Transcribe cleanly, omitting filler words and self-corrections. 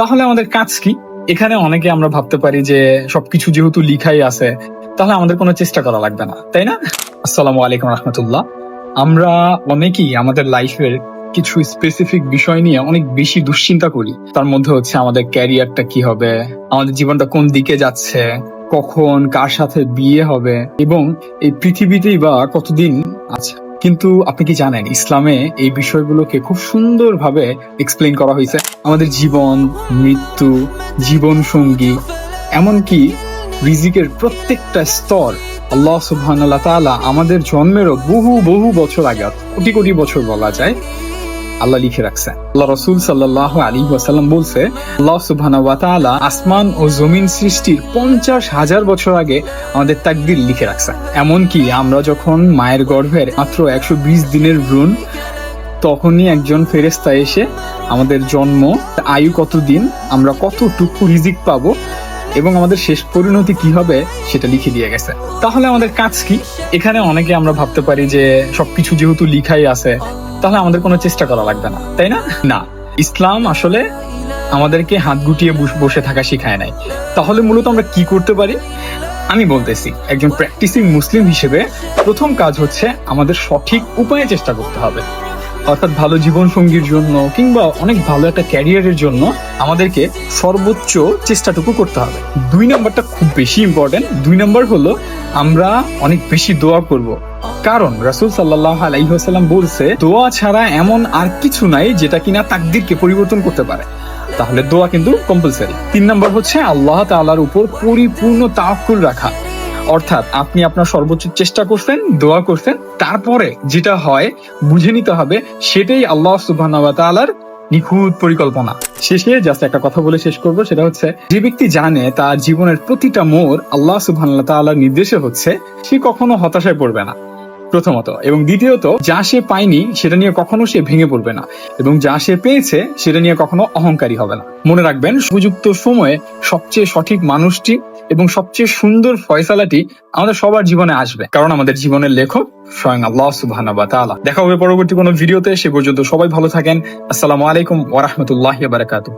তাহলে আমাদের কাজ কি? এখানে অনেকে আমরা ভাবতে পারি যে সবকিছু যেহেতু লিখাই আছে তাহলে আমাদের কোনো চেষ্টা করা লাগবে না, তাই না? আসসালামু আলাইকুম রহমতুল্লাহ। আমরা অনেকেই আমাদের লাইফের কিছু স্পেসিফিক বিষয় নিয়ে অনেক বেশি দুশ্চিন্তা করি। তার মধ্যে হচ্ছে আমাদের ক্যারিয়ারটা কি হবে, আমাদের জীবনটা কোন দিকে যাচ্ছে, কখন কার সাথে বিয়ে হবে এবং এই পৃথিবীতেই বা কতদিন আছে। কিন্তু আপনি কি জানেন, ইসলামে এই বিষয়গুলোকে খুব সুন্দরভাবে এক্সপ্লেন করা হয়েছে। আমাদের জীবন, মৃত্যু, জীবন সঙ্গী, এমনকি রিজিকের প্রত্যেকটা স্তর আল্লাহ সুবহানাহু ওয়া তাআলা আমাদের জন্মেরও বহু বহু বছর আগে, কোটি কোটি বছর বলা যায়, আল্লাহ লিখে রাখছেন। আল্লাহ রাসূল সাল্লাল্লাহু আলাইহি ওয়াসাল্লাম বলছে, আল্লাহ সুবহানাহু ওয়া তাআলা আসমান ও জমিন সৃষ্টির 50,000 বছর আগে আমাদের তাকদীর লিখে রাখছেন। এমনকি আমরা যখন মায়ের গর্ভের মাত্র 120 দিনের ভ্রূণ, তখনই একজন ফেরেশতা এসে আমাদের জন্ম, আয়ু কতদিন, আমরা কতটুকু রিজিক পাবো এবং আমাদের শেষ পরিণতি কি হবে সেটা লিখে দিয়ে গেছে। তাহলে আমাদের কাজ কি? এখানে অনেকে আমরা ভাবতে পারি যে সবকিছু যেহেতু লিখাই আছে তাহলে আমাদের কোনো চেষ্টা করা লাগবে না, তাই না? না, ইসলাম আসলে আমাদেরকে হাত গুটিয়ে বসে থাকা শিখায় নাই। তাহলে মূলত আমরা কি করতে পারি আমি বলতেছি। একজন প্র্যাকটিসিং মুসলিম হিসেবে প্রথম কাজ হচ্ছে আমাদের সঠিক উপায়ে চেষ্টা করতে হবে। অর্থাৎ ভালো জীবন সঙ্গীর জন্য কিংবা অনেক ভালো একটা ক্যারিয়ারের জন্য আমাদেরকে সর্বোচ্চ চেষ্টাটুকু করতে হবে। 2 নাম্বারটা খুব বেশি ইম্পর্টেন্ট। 2 নাম্বার হলো আমরা অনেক বেশি দোয়া করব। কারণ রাসূল সাল্লাল্লাহু আলাইহি ওয়াসাল্লাম বলছে, দোয়া ছাড়া এমন আর কিছু নাই যেটা কিনা তাকদীরকে পরিবর্তন করতে পারে। তাহলে দোয়া কিন্তু কম্পালসারি। 3 নাম্বার হচ্ছে আল্লাহ তাআলার উপর পরিপূর্ণ তাওয়াক্কুল রাখা। অর্থাৎ আপনি আপনার সর্বোচ্চ চেষ্টা করছেন, দোয়া করছেন, তারপরে যেটা হয় বুঝে নিতে হবে সেটাই আল্লাহ সুবহানাহু ওয়া তাআলার নিখুঁত পরিকল্পনা। শেষে জাস্ট একটা কথা বলে শেষ করব, সেটা হচ্ছে যে ব্যক্তি জানে তার জীবনের প্রতিটা মোড় আল্লাহ সুবহানাহু ওয়া তাআলার নির্দেশে হচ্ছে, সে কখনো হতাশায় পড়বে না, প্রথমত। এবং দ্বিতীয়ত, যা সে পায়নি সেটা নিয়ে কখনো সে ভেঙে পড়বে না, এবং যা সে পেয়েছে সেটা নিয়ে কখনো অহংকারী হবে না। মনে রাখবেন, উপযুক্ত সময়ে সবচেয়ে সঠিক মানুষটি এবং সবচেয়ে সুন্দর ফয়সালাটি আমাদের সবার জীবনে আসবে, কারণ আমাদের জীবনের লেখক স্বয়ং আল্লাহ সুবহানাহু ওয়া তাআলা। দেখা হবে পরবর্তী কোনো ভিডিওতে। সে পর্যন্ত সবাই ভালো থাকেন। আসসালামু আলাইকুম ওয়া রাহমাতুল্লাহি ওয়া বারাকাতুহু।